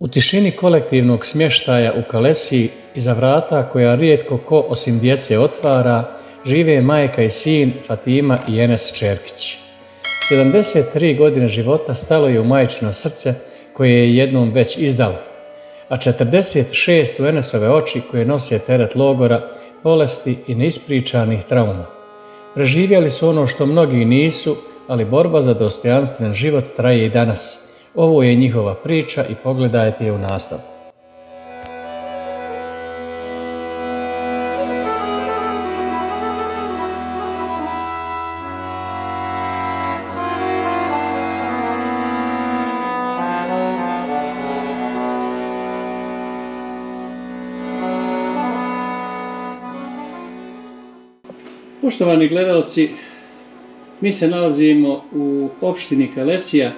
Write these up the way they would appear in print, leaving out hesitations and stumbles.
U tišini kolektivnog smještaja u Kalesiji, iza vrata koja rijetko ko osim djece otvara, žive majka i sin Fatima i Enes Čerkić. 73 godine života stalo je u majčino srce koje je jednom već izdalo, a 46 u Enesove oči koje nose teret logora, bolesti i neispričanih trauma. Preživjeli su ono što mnogi nisu, ali borba za dostojanstven život traje i danas. Ovo je njihova priča i pogledajte je u nastavku. Poštovani gledalci, mi se nalazimo u opštini Kalesija,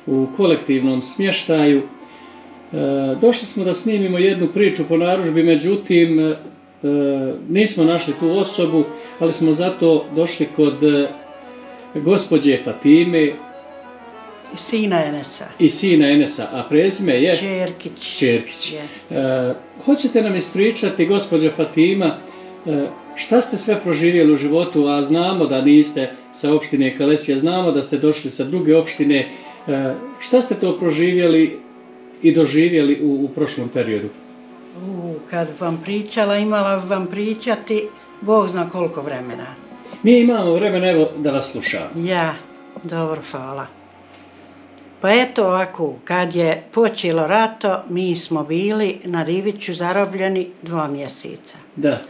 u kolektivnom smještaju. Došli smo da snimimo jednu priču po narudžbi, međutim nismo našli tu osobu, ali smo zato došli kod gospođe Fatime i sina Enesa, a prezime je Čerkić. Hoćete nam ispričati, gospođo Fatima, šta ste sve proživjeli u životu, a znamo da niste sa opštine Kalesija, znamo da ste došli sa druge opštine. Šta ste to proživjeli i doživjeli u prošlom periodu? Kad vam pričala, imala bi vam pričati Bog zna koliko vremena. Mi imamo vremena, evo, da vas slušamo. Ja, dobro, hvala. Pa eto ovako, kad je počelo rato, mi smo bili na Diviću zarobljeni 2 mjeseca. Da.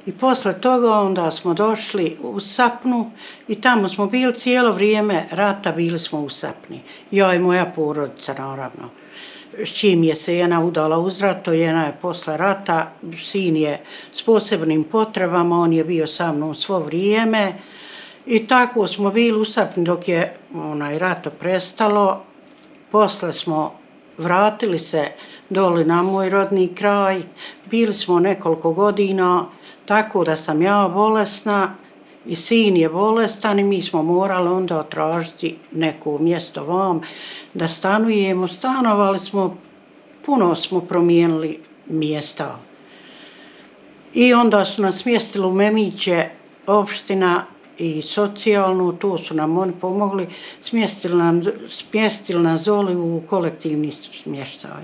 I posle toga onda smo došli u Sapnu i tamo smo bili cijelo vrijeme rata, bili smo u Sapni. Ja i moja porodica, naravno. S čim je se jedna udala uz rato, jedna je posle rata, sin je s posebnim potrebama, on je bio sa mnom svo vrijeme. I tako smo bili u Sapni dok je rato prestalo. Posle smo vratili se doli na moj rodni kraj, bili smo nekoliko godina, tako da sam ja bolesna i sin je bolestan i mi smo morali onda tražiti neko mjesto vam da stanujemo. Stanovali smo, puno smo promijenili mjesta. I onda su nas smjestili u Memiće, opština i socijalnu, tu su nam oni pomogli, smjestili nas doli u kolektivni smještaj.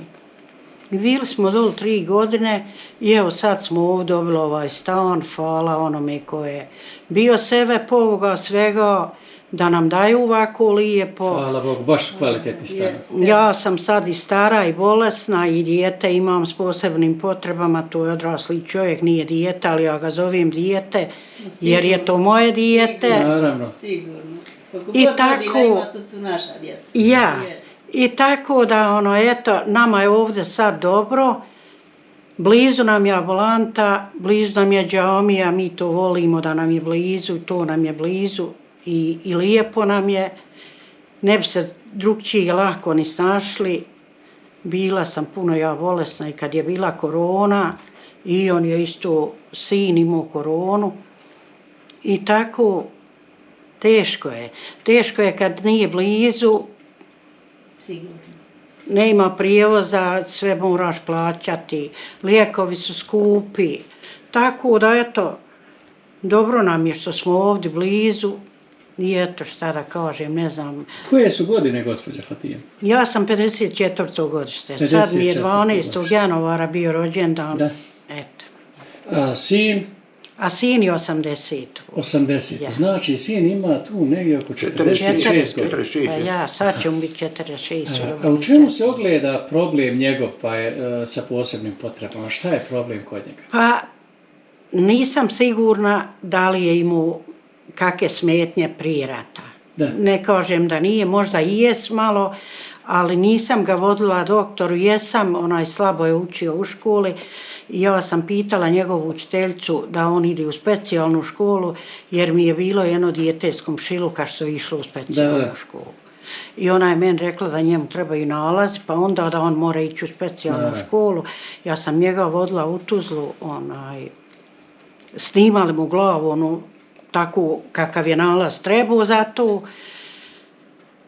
I bili smo doli 3 godine i evo sad smo ovdje dobili ovaj stan, hvala onome ko je bio sebe po ovoga svega, da nam daju ovako lijepo. Hvala Bogu, baš kvalitetni stan. Ja sam sad i stara i bolesna i dijete imam s posebnim potrebama, to je odrasli čovjek, nije dijete, ali ja ga zovem dijete, jer je to moje dijete. Naravno. Sigurno. I tako, to su naša djeca. Ja. I tako da, eto, nama je ovdje sad dobro, blizu nam je ambulanta, blizu nam je džamija, mi to volimo da nam je blizu, to nam je blizu i lijepo nam je, ne bi se drugčije lako ni snašli. Bila sam puno ja bolesna i kad je bila korona i on je isto, sin imao koronu i tako teško je kad nije blizu. Sigurno. Nema prijevoza, sve moraš plaćati, lijekovi su skupi. Tako da eto, dobro nam je što smo ovdje blizu i eto šta da kažem, ne znam. Koje su godine, gospođa Fatima? Ja sam 54. godište, sad mi je 12. januara bio rođendan. Da. Eto. A sin? A sin je 80. 80. Ja. Znači, sin ima tu negdje oko 46 godina. 46. Ja, sad ću biti 46. A u čemu se ogleda problem njegov sa posebnim potrebama? Šta je problem kod njega? Pa nisam sigurna da li je imao kakve smetnje prije rata. Da. Ne kažem da nije, možda i jes malo, ali nisam ga vodila doktoru, jesam, slabo je učio u školi. I ja sam pitala njegovu učiteljicu da on ide u specijalnu školu, jer mi je bilo jedno dijete iz komšiluka što je išlo u specijalnu školu. I ona je meni rekla da njemu trebaju nalazi, pa onda da on mora ići u specijalnu školu. Ja sam njega vodila u Tuzlu, snimali mu glavu, tako kakav je nalaz trebao za to.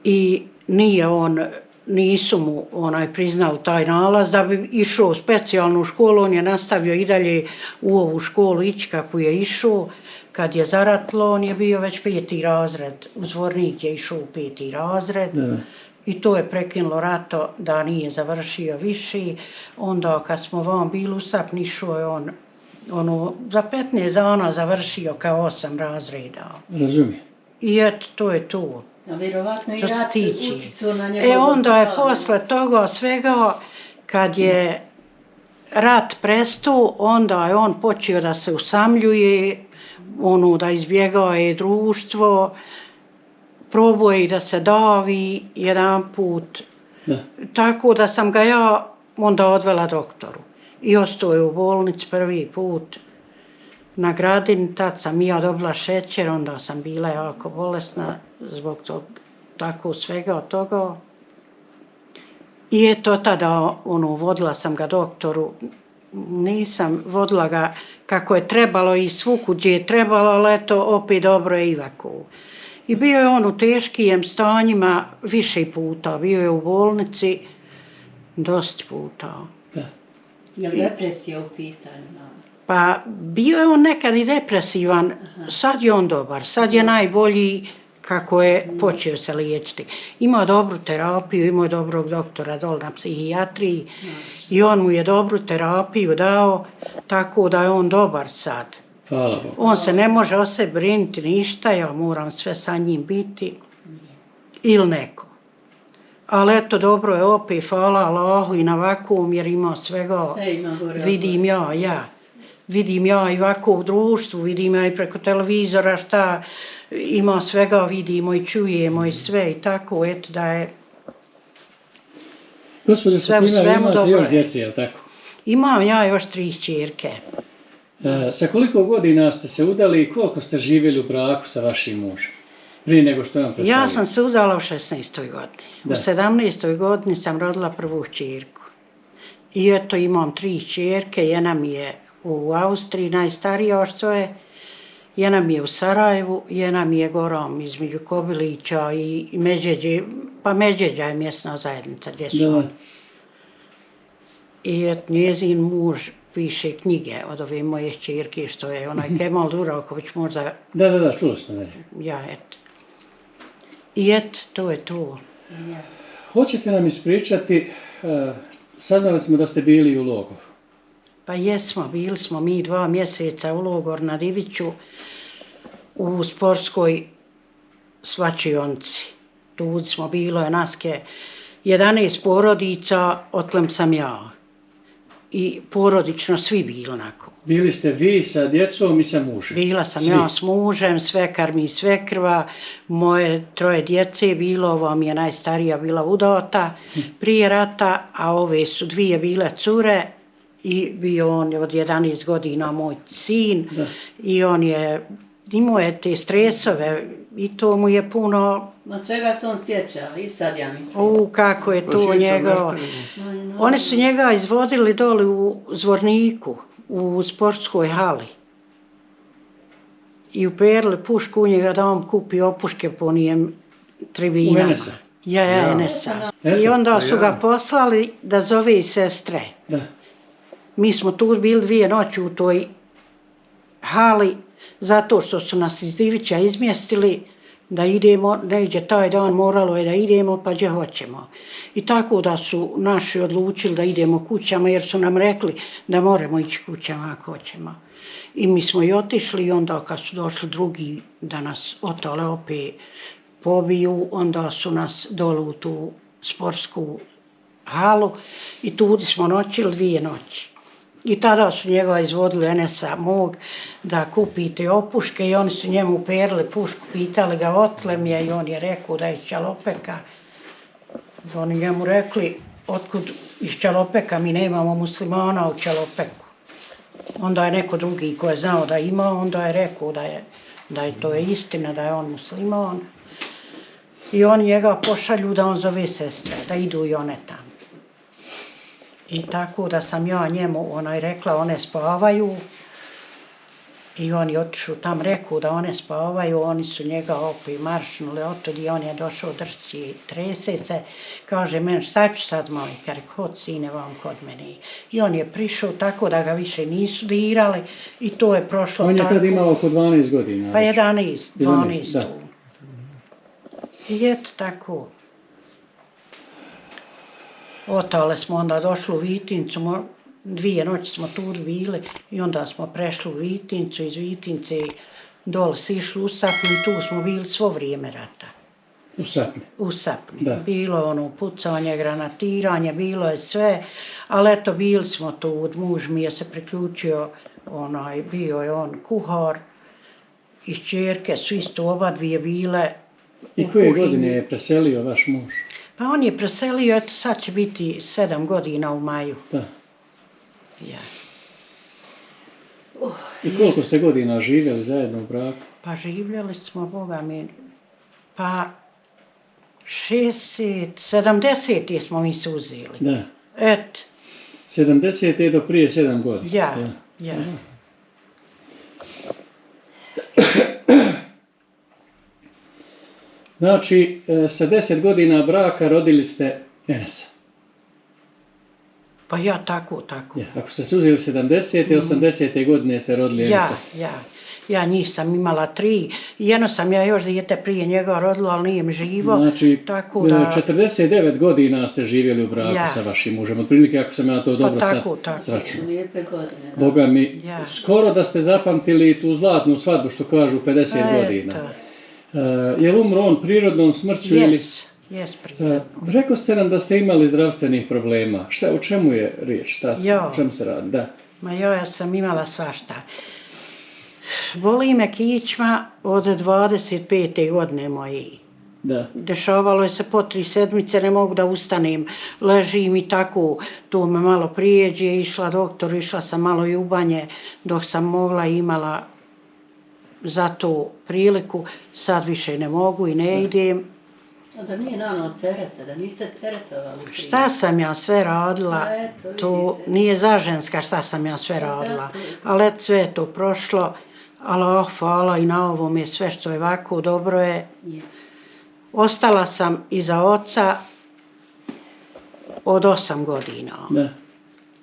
I nije on nisu mu priznali taj nalaz da bi išao u specijalnu školu. On je nastavio i dalje u ovu školu ići kako je išao. Kad je zaratilo, on je bio već 5. razred. U Zvornik je išao u 5. razred. Da. I to je prekinulo rato da nije završio viši. Onda kad smo vam bili u Sapni, išao je on za 15 dana završio kao 8 razreda. Razumijem. I eto, to je to. A vjerovatno i rat uticao na njegovo onda je posle toga svega, kad je rat prestao, onda je on počeo da se usamljuje, da izbjegava društvo, probao je da se davi jedan put. Da. Tako da sam ga ja onda odvela doktoru. I ostao je u bolnici prvi put na Gradini. Tad sam ja dobila šećer, onda sam bila jako bolesna zbog tako svega od toga. I eto tada vodila sam ga doktoru. Nisam vodila ga kako je trebalo i svukud gdje je trebalo, ali eto opet dobro je Ivako. I bio je on u teškijem stanjima više puta. Bio je u bolnici dosta puta. Da. Je li depresija u pitanju? Pa bio je on nekad i depresivan. Sad je on dobar. Sad je najbolji kako je počeo se liječiti. Imao dobru terapiju, imao je dobrog doktora dole na psihijatriji. I on mu je dobru terapiju dao, tako da je on dobar sad. Hvala Bogu. On se ne može o sebi brinuti ništa, ja moram sve sa njim biti. Ili neko. Ali eto, dobro je opet, hvala Allahu i na vakuum, jer ima svega. Vidim ja. Vidim ja i ovako u društvu, vidim ja i preko televizora šta ima svega, vidimo i čujemo i sve i tako, eto da je Gospođo Fatima, vi imate još djece, je li tako? Imam ja još 3 kćerke. Sa koliko godina ste se udali i koliko ste živjeli u braku sa vašim mužem? Prije nego što je on preselio? Ja sam se udala u 16. godini. Da. U 17. godini sam rodila prvu kćerku. I eto imam 3 kćerke, jedna mi je u Austriji, najstarija što je, jedna mi je u Sarajevu, jedna mi je gorom između Kobilića i Međeđe, pa Međeđa je mjesna zajednica gdje su oni. I eto njezin muž piše knjige od ove moje kćerke, što je onaj Kemal Duraković možda... Da, čuli smo. Ja, eto. I eto, to je to. Hoćete nam ispričati, saznali smo da ste bili u logoru. Pa jesmo, bili smo mi 2 mjeseca u logor na Diviću u sportskoj svačionici. Tu smo bilo je naske 11 porodica, otlem sam ja. I porodično svi bili onako. Bili ste vi sa djecom i sa mužem? Bila sam ja s mužem, svekar mi i svekrva, moje 3 djece bilo, ova mi je najstarija bila udata prije rata, a ove su 2 bile cure. I bio on od 11 godina moj sin. Da. I on je, imao je te stresove i to mu je puno... Ma svega se on sjeća i sad ja mislim. Kako je to njegov... Oni su njega izvodili dole u Zvorniku, u sportskoj hali. I uperili pušku u njega da on kupi opuške po nijem tribinama. U Enesa? Ja, Enesa. I onda su ga poslali da zove i sestre. Da. Mi smo tu bili 2 noći u toj hali, zato što su nas iz Divića izmjestili da idemo, negdje taj dan moralo je da idemo, pa gdje hoćemo. I tako da su naši odlučili da idemo kućama, jer su nam rekli da moramo ići kućama ako hoćemo. I mi smo i otišli i onda kad su došli drugi da nas otale opet pobiju, onda su nas dole u tu sportsku halu i tu smo noćili 2 noći. I tada su njega izvodili Enesa mog da kupite opuške i oni su njemu uperili pušku, pitali ga otlem je i on je rekao da je iz Čalopeka. Oni njemu rekli, otkud iz Čalopeka, mi nemamo muslimana u Čalopeku. Onda je neko drugi ko je znao da ima, onda je rekao da je to istina, da je on musliman. I oni njega pošalju da on zove sestre, da idu i one tamo. I tako da sam ja njemu rekla, one spavaju. I on je otišao tam, rekao da one spavaju, oni su njega opet maršnuli otud i on je došao drći, trese se, kaže meni šta ću sad majka, rekao hod sine vam kod mene. I on je prišao tako da ga više nisu dirali i to je prošlo On je tako. tad imao oko 12 godina. Pa 11, 12 da. tu. I eto tako. Otale smo onda došli u Vitincu, 2 noći smo tu bili i onda smo prešli u Vitincu, iz Vitince dole si išli u Sapnu i tu smo bili svo vrijeme rata. U Sapni. U Sapni. Da. Bilo ono pucanje, granatiranje, bilo je sve, ali eto bili smo tu, muž mi je se priključio, bio je on kuhar i ćerke su isto oba dvije bile. I koje godine je preselio vaš muž? Pa on je preselio, eto sad će biti 7 godina u maju. Da. Ja. I koliko ste godina živjeli zajedno u braku? Pa živjeli smo, Boga mi, pa 70 smo mi se uzeli. Da. Et, 70 je do prije 7 godina. ja. Znači, sa 10 godina braka rodili ste Enesa. Pa ja tako. Ja, ako ste se uzeli 70. 80. godine ste rodili Enesa. Ja njih sam imala 3. Jedno sam ja još dijete prije njega rodila, ali nije mi živo. Znači, tako da... 49 godina ste živjeli u braku sa vašim mužem. Otprilike, ako sam ja to dobro sad sračunao. Lijepe godine. Boga mi, skoro da ste zapamtili tu zlatnu svadbu, što kažu 50 godina. Je li umro on prirodnom smrću ili... Jes, prirodno. Rekao ste nam da ste imali zdravstvenih problema. O čemu je riječ? O čemu se radi? Da. Ma ja sam imala svašta. Boli me kičma od 25. godine moje. Da. Dešavalo je se po 3 sedmice, ne mogu da ustanem. Ležim i tako, to me malo prijeđe, išla doktoru, išla sam malo i u banje, dok sam mogla i imala za to priliku. Sad više ne mogu i ne idem. A da nije nano tereta, da niste teretovali prije? Šta sam ja sve radila, to nije za ženska šta sam ja sve radila. Ali sve je to prošlo, ali hvala i na ovom je sve što je ovako, dobro je. Ostala sam iza oca od 8 godina. Da.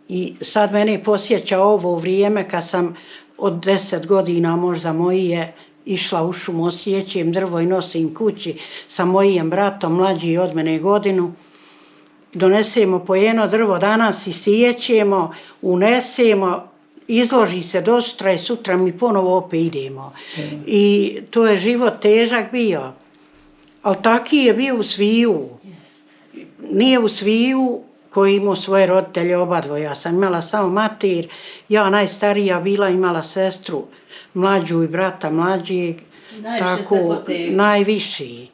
I sad mene posjeća ovo vrijeme kad sam od 10 godina možda moje išla u šumu, osjećam drvo i nosim kući sa mojim bratom, mlađi od mene godinu. Donesemo po jedno drvo danas i sjećemo, unesemo, izloži se do sutra i sutra mi ponovo opet idemo. I to je život težak bio. Ali taki je bio u sviju. Nije u sviju koji imao svoje roditelje obadvoje. Ja sam imala samo mater, ja najstarija bila, imala sestru mlađu i brata mlađeg. Tako, najviši.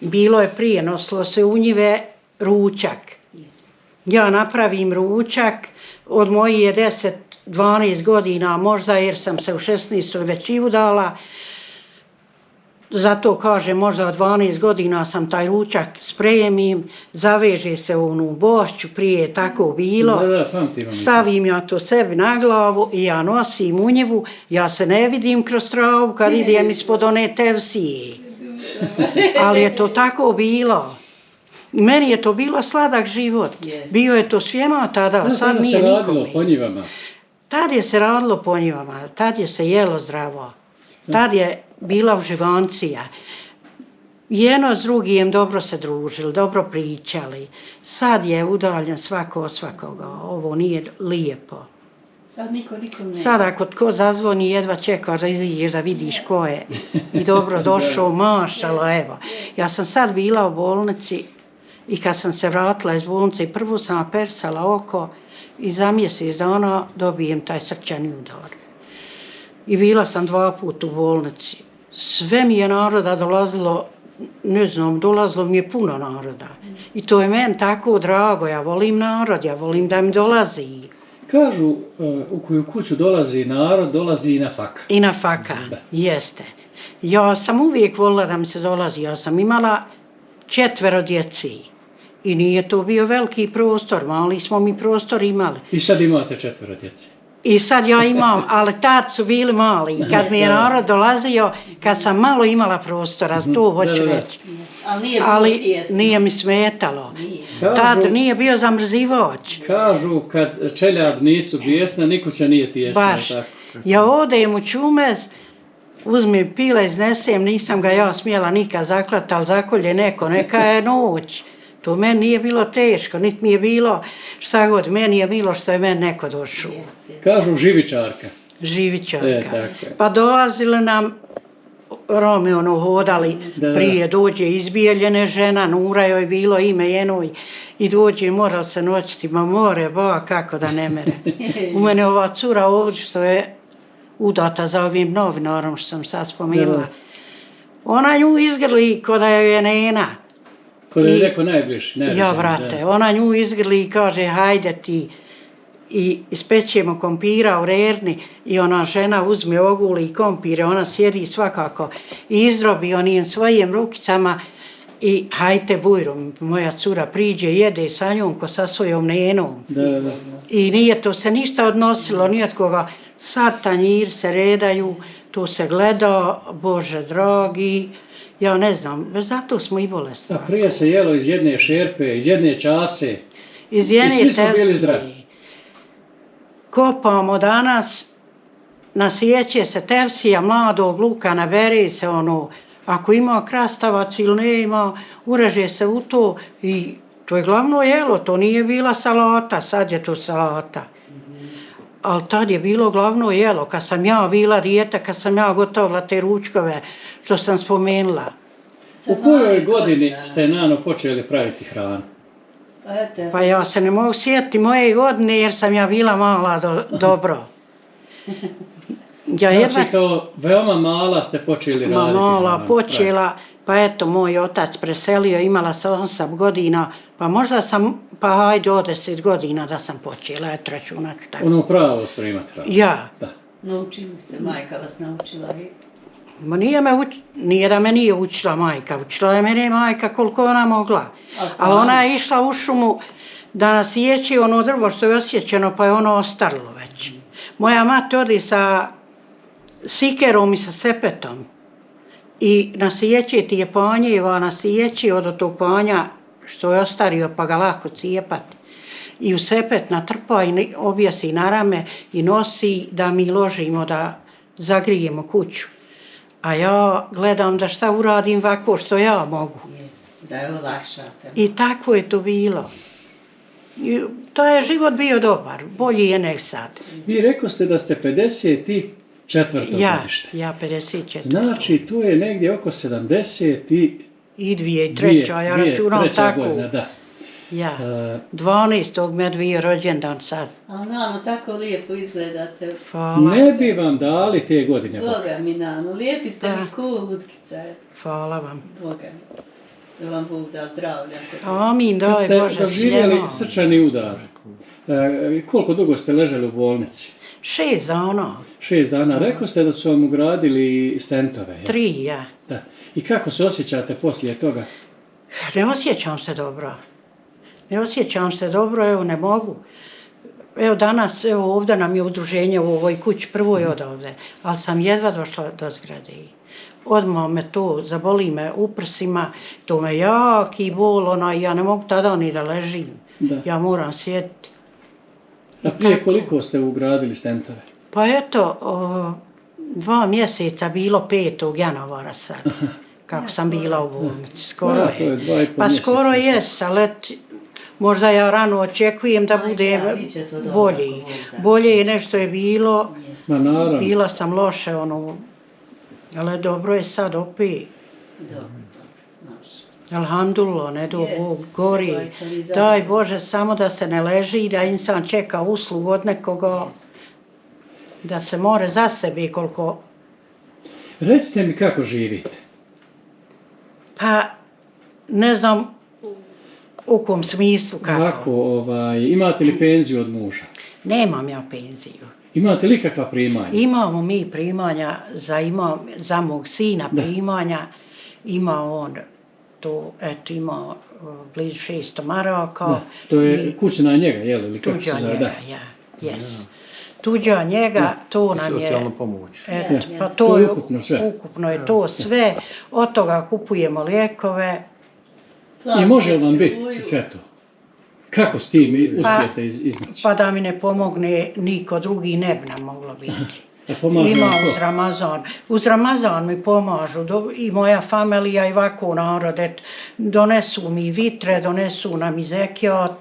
Bilo je prije, nosilo se u njive ručak. Ja napravim ručak, od mojih je 10-12 godina možda, jer sam se u 16. već i udala. Zato kaže, možda od 12 godina sam taj ručak spremim, zaveže se u onu bošću, prije je tako bilo. Stavim ja to sebi na glavu i ja nosim u njivu, ja se ne vidim kroz travu kad idem ispod one tevsije. Ali je to tako bilo. Meni je to bilo sladak život. Bio je to svijema tada, sad nije nikome. Tada se radilo po njivama. Tad je se radilo po njivama, tad je se jelo zdravo. Tad je bila uživancija. Jedno s drugim dobro se družili, dobro pričali. Sad je udaljen svako od svakoga. Ovo nije lijepo. Sad niko nikom ne. Sad ako tko zazvoni, jedva čeka da iziđeš da vidiš ko je. I dobro došao, mašalo, evo. Ja sam sad bila u bolnici i kad sam se vratila iz bolnice, prvo sam operisala oko i za mjesec dana dobijem taj srčani udar. I bila sam 2 puta u bolnici. Sve mi je naroda dolazilo, ne znam, dolazilo mi je puno naroda. I to je meni tako drago, ja volim narod, ja volim da mi dolazi. Kažu, u koju kuću dolazi narod, dolazi i na faka. I na faka, jeste. Ja sam uvijek volila da mi se dolazi, ja sam imala 4 djeci. I nije to bio veliki prostor, mali smo mi prostor imali. I sad imate 4 djece? I sad ja imam, ali tad su bili mali. I kad mi je narod dolazio, kad sam malo imala prostora, to hoću reći. Ali nije mi smetalo. Kažu- Tad nije bio zamrzivač. Kažu kad čeljad nisu bijesna, ni kuća nije tijesna. Baš. Tako. Ja odem u čumez, uzmem pile, iznesem, nisam ga ja smjela nikad zaklati, ali zakolje neko, neka je noć. To meni nije bilo teško, niti mi je bilo šta god, meni je bilo što je meni neko došao. Kažu živičarka. Živičarka. tako je. Pa dolazili nam Romi hodali, Da. prije dođe izbijeljene žena, Nura joj bilo ime jednoj i dođe i morali se noćiti, ma more, ba, kako da ne mere. U mene ova cura ovdje što je udata za ovim novinarom što sam sad spomenula. Da. Ona nju izgrli ko da joj je nena. Kod je I- neko najbliži. Ja, brate, ona nju izgrli i kaže, hajde ti, i ispećemo kompira u rerni i ona žena uzme oguli i kompire, ona sjedi svakako i izrobi onim svojim rukicama i hajte bujrom, moja cura priđe, jede sa njom ko sa svojom nenom. Da. I nije to se ništa odnosilo, ni od koga. Sad tanjir se redaju, to se gleda, Bože dragi, ja ne znam, zato smo i bolesni. A prije se jelo iz jedne šerpe, iz jedne čase. Iz I jedne svi smo bili tefsije. zdravi. Kopamo danas, nasjeće se tefsija mladog luka, nabere se ono, ako ima krastavac ili ne ima, ureže se u to i to je glavno jelo, to nije bila salata, sad je to salata. Ali tad je bilo glavno jelo, kad sam ja bila dijete, kad sam ja gotovila te ručkove što sam spomenula. U kojoj godini ste Nano počeli praviti hranu? Pa ja se ne mogu sjetiti moje godine jer sam ja bila mala dobro. Ja jedva Znači kao veoma mala ste počeli raditi mala hranu. počela, pa eto moj otac preselio, imala sam 8 godina, pa možda sam, pa hajde od 10 godina da sam počela, eto računat ću tako. Ono pravo spremati hranu. Ja, Da. Naučili se, majka vas naučila. ma nije da me nije učila majka, učila je mene majka koliko ona mogla. Ali ona je išla u šumu da nas sjeći ono drvo što je osjećeno, pa je ono ostarilo već. Moja mati odi sa sikerom i sa sepetom i nasjeći ti je panjeva, nasjeći od tog panja što je ostario pa ga lako cijepati. I u sepet natrpa i objesi na rame i nosi da mi ložimo da zagrijemo kuću. A ja gledam da šta uradim ovako što ja mogu. Da je olakšate. I tako je to bilo. I to je život bio dobar, bolji je nek sad. Vi rekao ste da ste 54. godište. Ja 54. Znači, tu je negdje oko 70 I 2003. Ja računam tako. Godina, da. Ja. 12. me bio rođendan sad. Ali Nano, tako lijepo izgledate. Hvala. Ne bi vam dali te godine. Boga mi Nano, lijepi ste mi Da. ko lutkica. Hvala vam. Boga mi. Da vam Bog da zdravlja. Amin, Kad daj ste Bože doživjeli svijema. srčani udar, koliko dugo ste ležali u bolnici? 6 dana. 6 dana. Rekao ste da su vam ugradili stentove. jel? 3, ja. Da. I kako se osjećate poslije toga? Ne osjećam se dobro. Ne osjećam se dobro, evo ne mogu. Evo danas, evo ovdje nam je udruženje u ovoj kući, prvo je odavde, ali sam jedva došla do zgrade. Odmah me to, zaboli me u prsima, to me jaki bol, ja ne mogu tada ni da ležim. Da. Ja moram sjediti. A prije koliko ste ugradili stentove? Pa eto, 2 mjeseca bilo 5. januara sad, kako sam bila u bolnici. Skoro Da, to je 2,5 Pa mjeseca. skoro jes, ali možda ja rano očekujem da budem bit će to dobro, bolji. ako Bog da. Bolje je nešto je bilo, Ma naravno. bila sam loše, ali dobro je sad opet. Dobro, naš. Alhamdulillah, ne do Jest, Bog, gori. treba i sad i Daj zahvaliti. Bože samo da se ne leži i da insan čeka uslugu od nekoga, da se more za sebe koliko. Recite mi kako živite. Pa, ne znam u kom smislu kako. Ovako, imate li penziju od muža? Nemam ja penziju. Imate li kakva primanja? Imamo mi primanja za mog sina primanja. Ima on to, eto ima blizu 600 maraka. Da, to je kućna njega, jel? Ili kako se Tuđa zove? njega, Da. ja, jes. tuđa njega, to nam je... Socijalna pomoć. Eto, Ja. pa To je je ukupno sve. ukupno je to sve. Od toga kupujemo lijekove. I može li vam biti sve to? Kako s tim uspijete izmaći? Pa da mi ne pomogne niko drugi ne bi nam moglo biti. Pomaže Ima vam uz to? Ramazan. Uz Ramazan mi pomažu i moja familija i ovako narod. Donesu mi vitre, donesu nam i zekijat.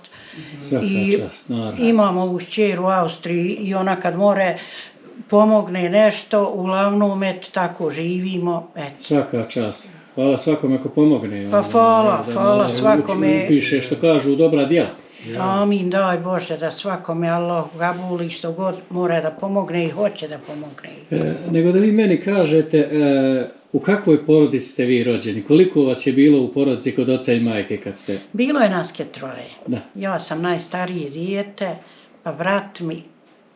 Svaka I čast, naravno. imamo ovu šćer u Austriji i ona kad more pomogne nešto, uglavnom tako živimo. Svaka čast. Hvala svakome ko pomogne. Pa hvala, hvala svakome. Piše što kažu dobra djela. Amin, daj Bože da svakome Allah gabuli što god mora da pomogne i hoće da pomogne. Nego da vi meni kažete u kakvoj porodici ste vi rođeni? Koliko vas je bilo u porodici kod oca i majke kad ste... Bilo je nas troje. Da. Ja sam najstarije dijete, pa brat mi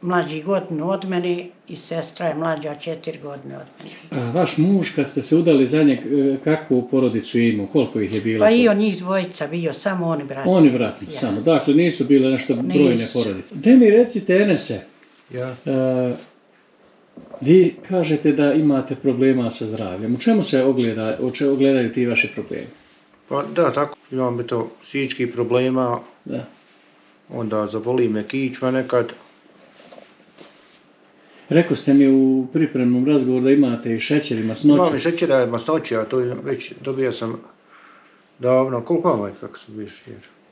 mlađi godinu od mene i sestra je mlađa 4 godine od mene. A vaš muž, kad ste se udali za njeg, kakvu porodicu je imao? Koliko ih je bilo? Pa i on njih dvojica bio, samo oni brati. Oni vratni samo. Dakle, nisu bile nešto brojne porodice. Da mi recite, Enese, Ja. vi kažete da imate problema sa zdravljem. U čemu se ogledaju ti vaši problemi? Pa da, tako. Imam to psihičkih problema, Da. onda zaboli me kičma nekad. Rekao ste mi u pripremnom razgovoru da imate i šećer i masnoću. Imam i šećera, masnoće, a to već dobio sam davno. Koliko vam je kako sam više?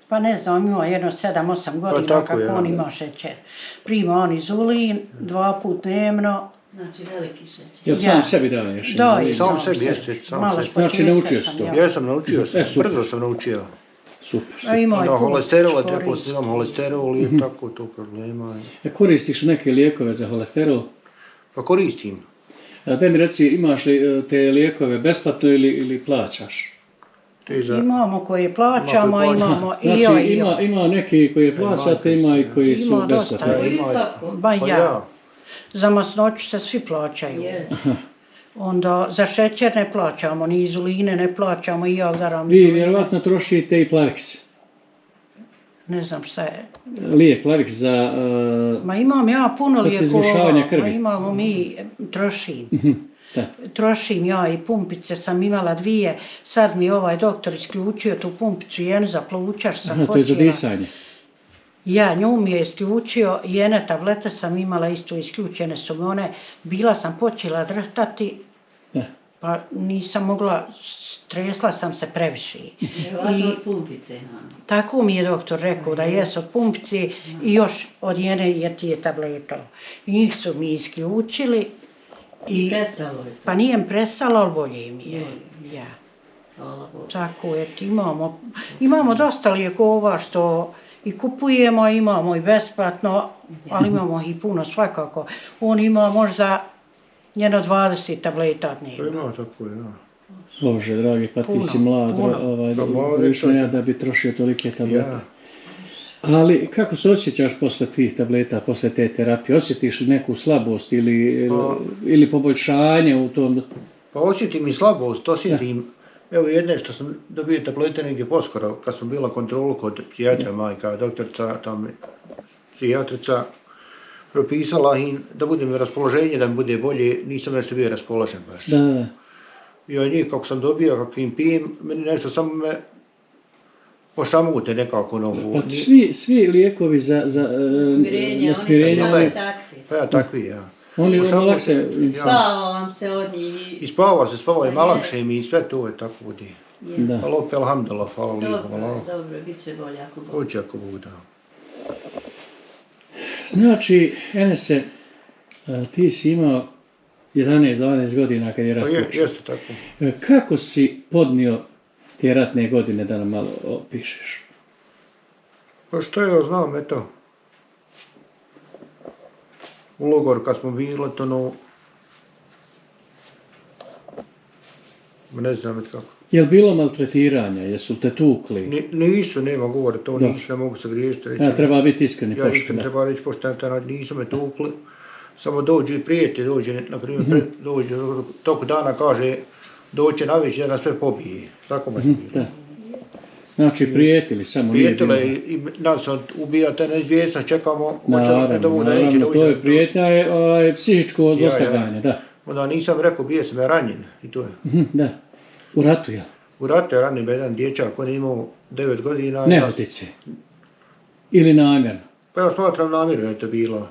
Pa ne znam, ima jedno 7-8 godina tako kako je, on ja. ima šećer. Prima on inzulin 2 puta dnevno. Znači veliki šećer. Jel sam sebi daješ? Da, i Sam sebi, jeste, sam Malo sebi. s početka Znači, naučio si sam to? ja. Ja sam naučio se, super. brzo sam naučio. Super. A ima i Onda puno holesterol, koristi. tako snimam holesterol i tako to problema. Koristiš neke lijekove za holesterol? Pa koristim. Da mi reci, imaš li te lijekove besplatno ili plaćaš? Te za... Imamo koje plaćamo, a imamo i Znači, ja i ja. ima neki koji plaćate, ima i koji su Ima dosta. besplatni. Ili svako. Ba Pa ja. Za masnoću se svi plaćaju. Yes. Onda za šećer ne plaćamo, ni inzuline ne plaćamo i ja daram Vi inzuline. vjerovatno trošite i Plavix. Ne znam šta je. Lijek Plavix za... Ma imam ja puno Protiv zgrušavanja lijekova, krvi. ma imamo mi, trošim. Da. Trošim ja i pumpice sam imala 2, sad mi ovaj doktor isključio tu pumpicu, jednu za plućaš sam Aha, to je za počela. disanje. Ja, nju mi je isključio, jedne tablete sam imala isto isključene su mi one, bila sam počela drhtati, Da. pa nisam mogla, tresla sam se previše. Vjerovatno od pumpice imamo. Tako mi je doktor rekao da jes od pumpice i još od jedne je tije tableta. I njih su mi isključili. I prestalo je to. Pa nije prestalo, ali bolje mi je. Ja. Hvala Bogu. Tako je, imamo dosta lijekova što i kupujemo, imamo i besplatno, ali imamo i puno svakako. On ima možda jedno 20 tableta To dnevno. ima tako, ja. Bože, dragi, pa ti Puno, si mlad, puno. Pa ja da bi trošio tolike tablete. Ja. Ali kako se osjećaš posle tih tableta, posle te terapije? Osjetiš li neku slabost ili poboljšanje u tom? Pa osjetim i slabost, osjetim. Evo jedne što sam dobio tablete negdje poskoro, kad sam bila kontrolu kod psijatra majka, doktorica, tam psijatrica, propisala im da budem raspoloženje, da mi bude bolje, nisam nešto bio raspoložen baš. Da. I od njih kako sam dobio, kako im pijem, meni nešto samo me pošamute nekako novu. Pa svi lijekovi za Smirenje, smirenje, oni su takvi. Pa ja takvi, ja. oni Pošamute, lakše... Spava vam se od njih. I spava i malakše mi i sve to je tako bude. Da. Ali opet, alhamdulillah, hvala lijepo, hvala. Dobro, bit će bolje ako Bog. Hoće ako bude. Znači, Enese, ti si imao 11-12 godina kad je rat Pa počeo. jeste tako. Kako si podnio te ratne godine, da nam malo opišeš? Pa što ja znam, eto. U logor kad smo bili, to no... Ne znam et kako. Je li bilo maltretiranja? Jesu te tukli? Nisu, nema govore, to Da. nisu, ne mogu se griješiti reći. Ja, treba biti iskreni, Ja pošten. iskreno treba reći pošteno, nisu me tukli. Samo dođu i prijatelj, dođe, na primjer, dođe tog dana kaže, doće na večer da nas sve pobije. Tako me Da. Znači prijetili, samo nije bilo. Prijetile i nas ubijate neizvjesno, čekamo, hoćemo da mu da neće da Naravno, to je uđe. prijetnja je psihičko zlostavljanje, da. Onda nisam rekao, bio sam ja ranjen i to je. Da, u ratu, ja. U ratu je ranjen jedan dječak, on je imao 9 godina. Nehotice. Ili namjerno. Pa ja smatram namjerno je to bilo.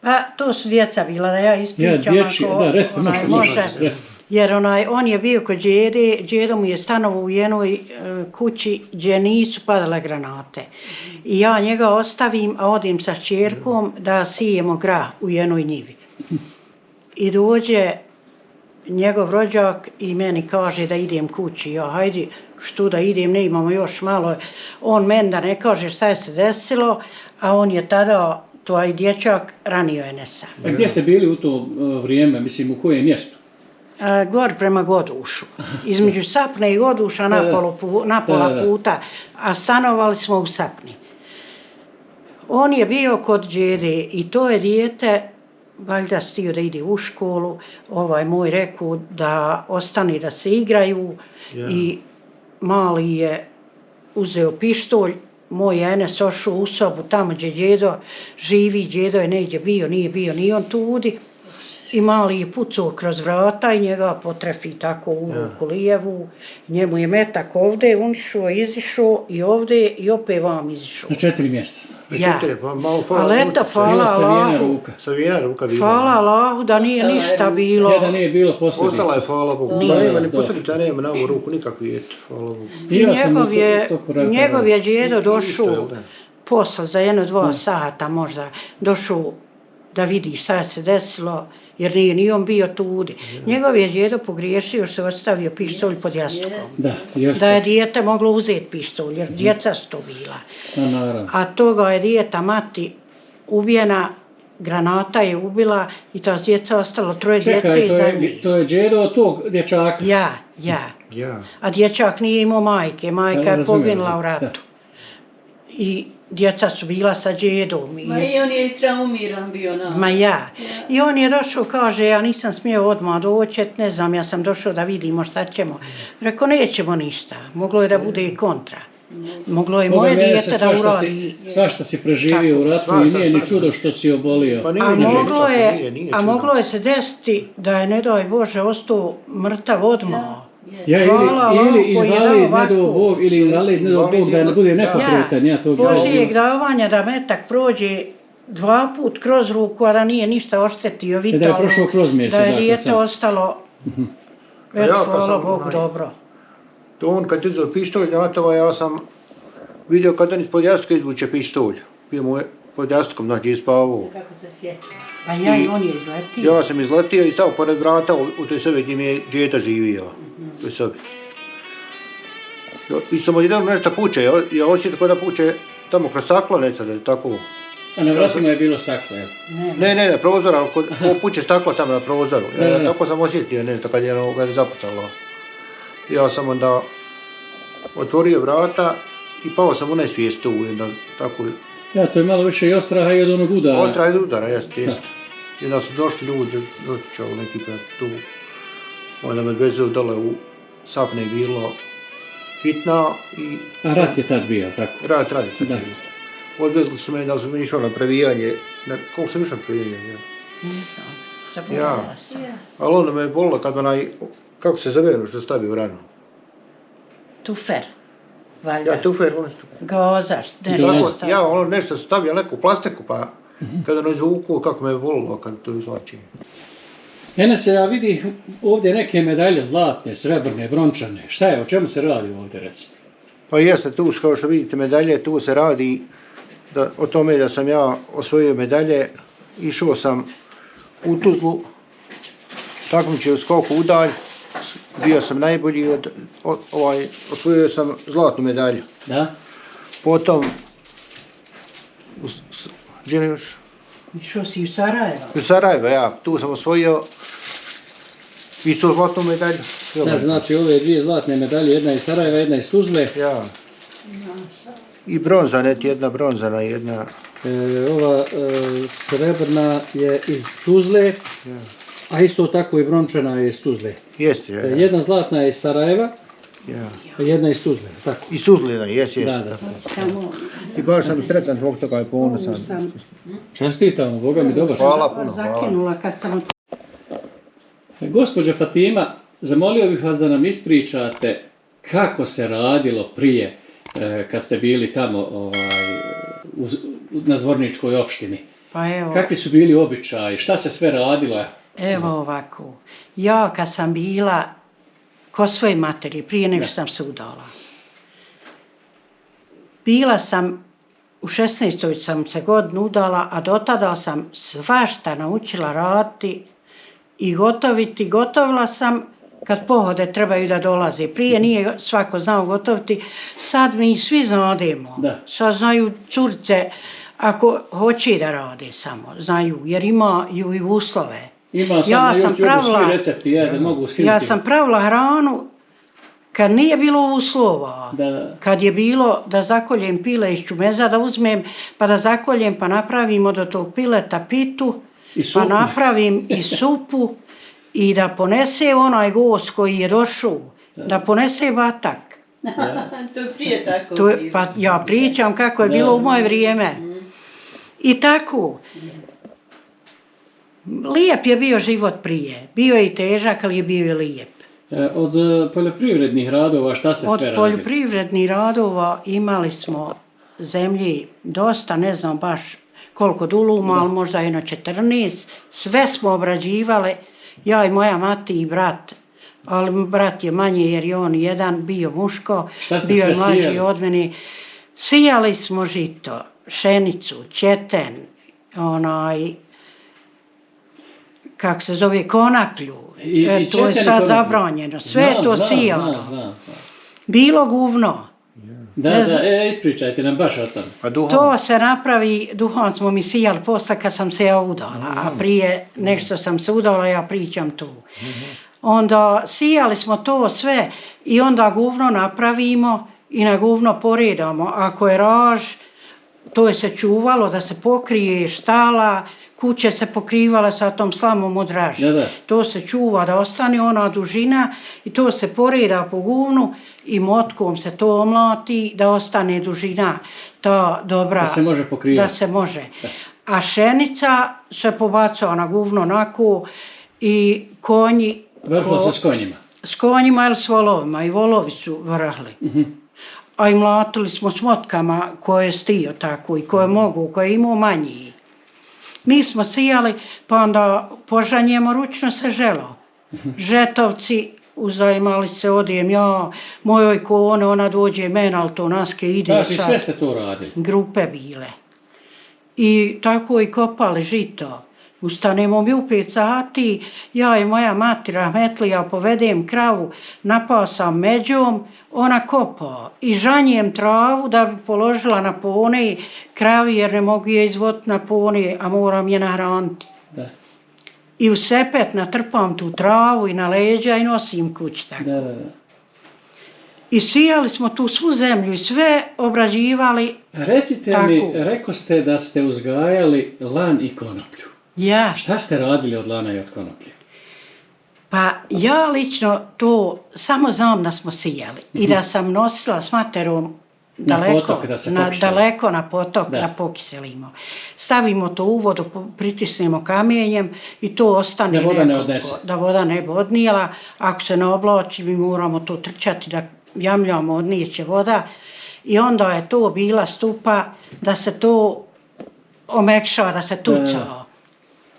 A to su djeca bila, da ja ispričam. Da, recite, može. Jer on je bio kod djede, djedo mu je stanovo u jednoj kući gdje nisu padale granate. I ja njega ostavim, a odim sa čerkom da sijemo grah u jednoj njivi. I dođe njegov rođak i meni kaže da idem kući. Ja, hajdi, što da idem, ne imamo još malo. On meni da ne kaže šta je se desilo, a on je tada, taj dječak, ranio Enesa. A gdje ste bili u to vrijeme, mislim, u kojem mjestu? Gor prema Godušu. Između Sapne i Goduša na pola puta, a stanovali smo u Sapni. On je bio kod djede i to je dijete, valjda stio da ide u školu, moj rekao da ostane da se igraju i mali je uzeo pištolj, moj Enes ošao u sobu tamo gdje djedo živi, djedo je negdje bio, nije bio ni on tudi. I mali je pucao kroz vrata i njega potrefi tako u ruku lijevu. Njemu je metak ovdje unišao, izišao i ovdje i opet vam izišao. Na 4 mjesta. Ja. Ali eto, hvala Allahu. Savijena ruka bila. Hvala Allahu da nije ništa bilo. Ja, da nije bilo posljedica. Ostala je, hvala Bogu. Ni posljedica nema na ovu ruku nikakvi, hvala Bogu. I njegov je djedo došao posle za 1-2 sata možda, došao da vidi šta se desilo, jer nije ni on bio tudi. Njegov je djedo pogriješio što je ostavio pištolj pod jastukom. Da je dijete moglo uzeti pištolj, jer djeca su to bila. A toga je dijeta mati ubijena, granata je ubila i ta djeca ostalo 3 djece iza njih. To je djedo od tog dječaka? Ja. A dječak nije imao majke, majka je poginula u ratu. I djeca su bila sa djedom. Ma i on je istraumiran bio na. Ma ja. I on je došao, kaže, ja nisam smio odmah doći, ne znam, ja sam došao da vidimo šta ćemo. Rekao, nećemo ništa. Moglo je da bude i kontra. Moglo je moje dijete da uradi. Svašta si preživio u ratu i nije ni čudo što si obolio. A moglo je se desiti da je, ne daj Bože, ostao mrtav odmah. Ja, ili invalid, ne do Bog, ili invalid, ne do Bog, da ne bude nepokretan. Božijeg davanja da metak prođe 2 put kroz ruku, a da nije ništa oštetio vitalno. Da je prošao kroz mjesec. Da je dijete ostalo, eto, hvala Bogu, dobro. To on kad je uzeo pištolj, ja sam vidio kad on ispod jastuka izvuče pištolj. Bio mu pod jastukom, znači ispavao. Kako se sjeća. A ja i on je izletio. Ja sam izletio i stao pored vrata u toj sobi gdje mi je djeta živio. U toj sobi. I sam odjednom nešto puče, ja osjetim kada puče tamo kroz staklo, nešto da je tako. A na vratima je bilo staklo, jel? Ne, prozora, ko puče staklo tamo na prozoru. Tako sam osjetio nešto kad je zapucalo. Ja sam onda otvorio vrata i pao sam u nesvijest tu, tako. Ja, to je malo više i ostraha i od onog udara. Ostraha i od udara, jeste. I onda su došli ljudi, dotičao neki put tu. Onda me odvezao dole u Sapne bilo hitna i... A rat je tad bio, jel tako? Rat je tad bio. Odvezli su me da sam išao na previjanje. Koliko sam išao na previjanje? Nisam, zaboravila sam. Ali onda me je bolilo kad kako se zove ono što stavi u ranu? Tufer. Valjda. Ja, tufer, ono što... Gozaš, nešto stavio neku plastiku, pa kada ono izvuku, kako me je volilo kad to izlači. Enese, ja vidi ovdje neke medalje zlatne, srebrne, brončane. Šta je, o čemu se radi ovdje, reci? Pa jeste, tu kao što vidite medalje, tu se radi o tome da sam ja osvojio medalje. Išao sam u Tuzlu, takmičio u skoku udalj. Bio sam najbolji, osvojio sam zlatnu medalju. Da? Potom, gdje još? Išao si u Sarajevo? U Sarajevo, ja. Tu sam osvojio isto zlatnu medalju. Da, znači ove 2 zlatne medalje, jedna iz Sarajeva, jedna iz Tuzle. Ja. I bronzana, jedna bronzana, jedna... Ova srebrna je iz Tuzle. A isto tako i brončana je iz Tuzle. Jeste, Jedna zlatna je iz Sarajeva, Ja. Jedna iz Tuzle, tako? I Suzlina, jes. Da. Samo I baš sam sretan zbog toga i ponosan. ovu sam Čestitam, Boga mi dobar. Hvala puno, hvala. zakinula kad sam Gospođa Fatima, zamolio bih vas da nam ispričate kako se radilo prije kad ste bili tamo na Zvorničkoj opštini. Pa evo, Kakvi su bili običaji, šta se sve radilo? evo ovako. Ja kad sam bila kod svoje materi, prije nego što sam se udala. Bila sam, u 16. sam se godinu udala, a do tada sam svašta naučila raditi i gotoviti. Gotovila sam kad pohode trebaju da dolaze. Prije nije svako znao gotoviti, sad mi svi znademo. Da. Sad znaju curice, ako hoće da rade samo, znaju, jer imaju i uslove. Ima sam Ja na sam YouTube pravila- svi recepti, da mogu skinuti. Ja sam pravila hranu kad nije bilo uslova. Da. Kad je bilo da zakoljem pile iz čumeza, da uzmem pa da zakoljem pa napravimo do tog pileta pitu, I pa supu. napravim i supu i da ponese onaj gost koji je došao, da ponese batak. To je prije tako To je, bilo. pa ja pričam kako je bilo u moje vrijeme. I tako. Lijep je bio život prije. Bio je i težak, ali je bio i lijep. Od poljoprivrednih radova šta ste Od sve radili? poljoprivrednih radova imali smo zemlji dosta, ne znam baš koliko duluma, ali možda jedno 14. Sve smo obrađivali, ja i moja mati i brat. Ali brat je manje jer je on jedan bio muško, Šta ste bio je sve mlađi sijali? od mene. Sijali smo žito, pšenicu, četen, kako se zove, konaplju. I To je četen i sad konaplju. zabranjeno. Sve je to sijano. Znam. Bilo guvno. Ne znam. Ispričajte nam baš o tom. A duhom? To se napravi, duhom smo mi sijali posle kad sam se ja udala, a prije nešto sam se udala, ja pričam tu. Onda sijali smo to sve i onda guvno napravimo i na guvno poredamo. Ako je raž, to je se čuvalo da se pokrije štala, kuće se pokrivala sa tom slamom od raža. Da. To se čuva da ostane ona dužina i to se poreda po guvnu i motkom se to omlati da ostane dužina ta dobra. Da se može pokrivati. Da se može. A šenica se pobacava na guvno onako i konji. Vrhlo se s konjima. S konjima ili s volovima. I volovi su vrhli. A i mlatili smo s motkama koje je stio tako i koje mogu, koje je imao manji. Mi smo sijali, pa onda požanjemo ručno se želo. Žetovci, uzajmali se, odijem ja, mojoj kone, ona dođe mene, ali to naske ide. Znači, sad. sve ste to radili. Grupe bile. I tako i kopali žito. Ustanemo mi u 5 sati, ja i moja mati rahmetlija povedem kravu, napasam međom, ona kopa i žanjem travu da bi položila na pone kravi jer ne mogu je izvoditi na pone, a moram je nahraniti. Da. I u sepet natrpam tu travu i na leđa i nosim kući tako. Da. I sijali smo tu svu zemlju i sve obrađivali. Recite Tako. mi, reko ste da ste uzgajali lan i konoplju. Ja. Šta ste radili od lana i od konoplje? Pa ja lično to samo znam da smo sijali i da sam nosila s materom daleko, potok da se pokiseli. daleko na potok Da. da pokiselimo. Stavimo to u vodu, pritisnemo kamenjem i to ostane Da voda ne nekoliko- odnese. Da voda ne bi odnijela. Ako se ne oblači, mi moramo to trčati da jamljamo, odnijeće voda. I onda je to bila stupa da se to omekša, da se tuca.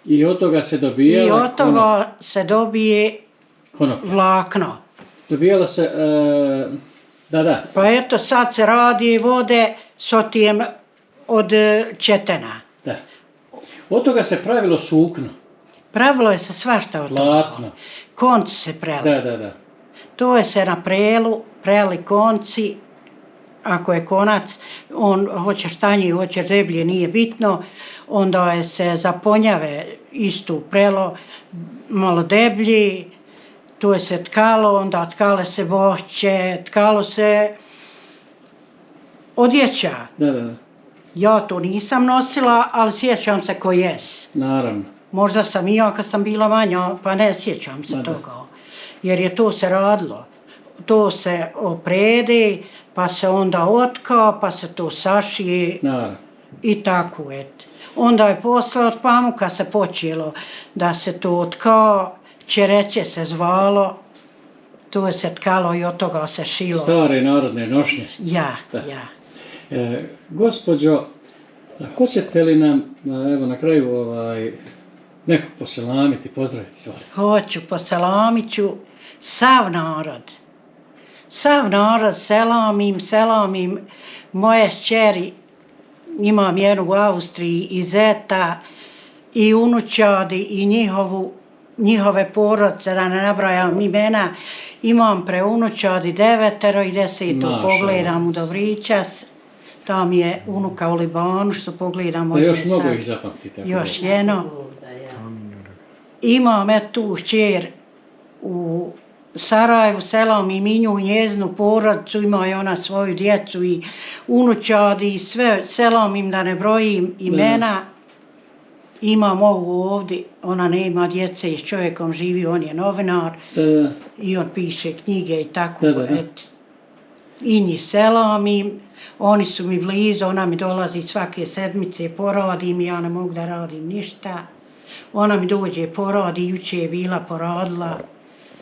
I od toga se dobijala I od toga se dobije konoplja. vlakno. Dobijala se, da. Pa eto sad se radi vode sotijem od četena. Da. Od toga se pravilo sukno, Pravilo je se svašta od toga. platno. Konci se preli. Da. To je se na preli konci. Ako je konac, on hoće štanje, hoće deblje, nije bitno. Onda je se za ponjave istu prelo, malo deblji. Tu je se tkalo, onda tkale se voće, tkalo se odjeća. Da. Ja to nisam nosila, ali sjećam se ko jes. Naravno. Možda sam i ja kad sam bila manja, pa ne sjećam se Da. toga. Jer je to se radilo. to se oprede, pa se onda otka, pa se to sašije Naravno. i tako eto. Onda je posle od pamuka se počelo da se to tka, čereće se zvalo, to je se tkalo i od toga se šilo. Stare narodne nošnje. Ja. Gospođo, hoćete li nam, evo na kraju, nekog poselamiti, pozdraviti izvolite? Hoću, poselamit ću sav narod. Sav narod selamim moje kćeri, imam jednu u Austriji i zeta i unučadi i njihove porodice, da ne nabrajam imena, imam preunučadi 9 i 10 pogledam u Dobričas, tam je unuka u Libanu što pogledam. Da još mogu ih zapamtiti. Još jedno. Imam tu kćer u Sarajevu, selamim i nju, njezinu porodicu, ima i ona svoju djecu i unučadi i sve, selamim da ne brojim imena. Imam ovu ovdje, ona nema djece i s čovjekom živi, on je novinar i on piše knjige i tako. I njih selamim, oni su mi blizu, ona mi dolazi svake sedmice, poradim, ja ne mogu da radim ništa. Ona mi dođe, poradi, juče je bila, poradila.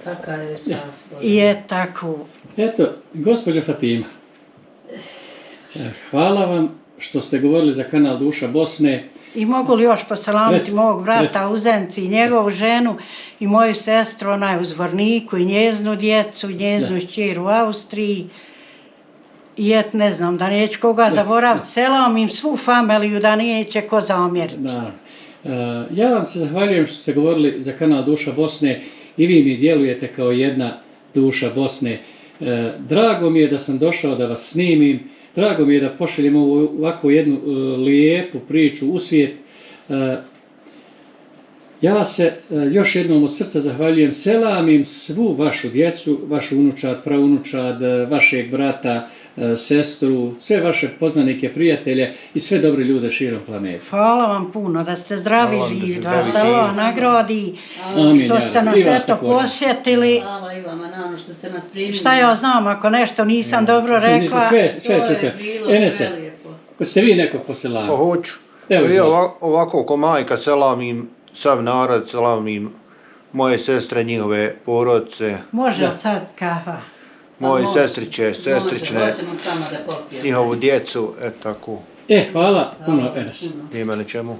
Svaka je čast. I je tako. Eto, gospođa Fatima, hvala vam što ste govorili za kanal Duša Bosne. I mogu li još poselamiti mog brata u Zenci i njegovu ženu i moju sestru, ona je u Zvorniku i njezinu djecu, njezinu kćer u Austriji. I ne znam, da neću koga zaboraviti, selamim svu familiju, da neće ko zamjeriti. Ja vam se zahvaljujem što ste govorili za kanal Duša Bosne i vi mi djelujete kao jedna duša Bosne. Drago mi je da sam došao da vas snimim, drago mi je da pošaljem ovako jednu lijepu priču u svijet. Ja se još jednom od srca zahvaljujem, selamim svu vašu djecu, vašu unučad, praunučad, vašeg brata, sestru, sve vaše poznanike, prijatelje i sve dobre ljude širom planete. Hvala vam puno, da ste zdravi živi, da vas Allah nagradi, što ste nas eto posjetili. Hvala i vama, naravno što ste nas primili. Šta ja znam, ako nešto nisam dobro rekla. Sve super. Enese, hoćete vi nekog poselamiti? Hoću. Ovako ko majka selamim sav narod, selamim moje sestre, njihove porodice. Može sad kafa? Moje sestriće, sestrične, njihovu djecu, tako. Hvala puno, Enes. Nema na čemu.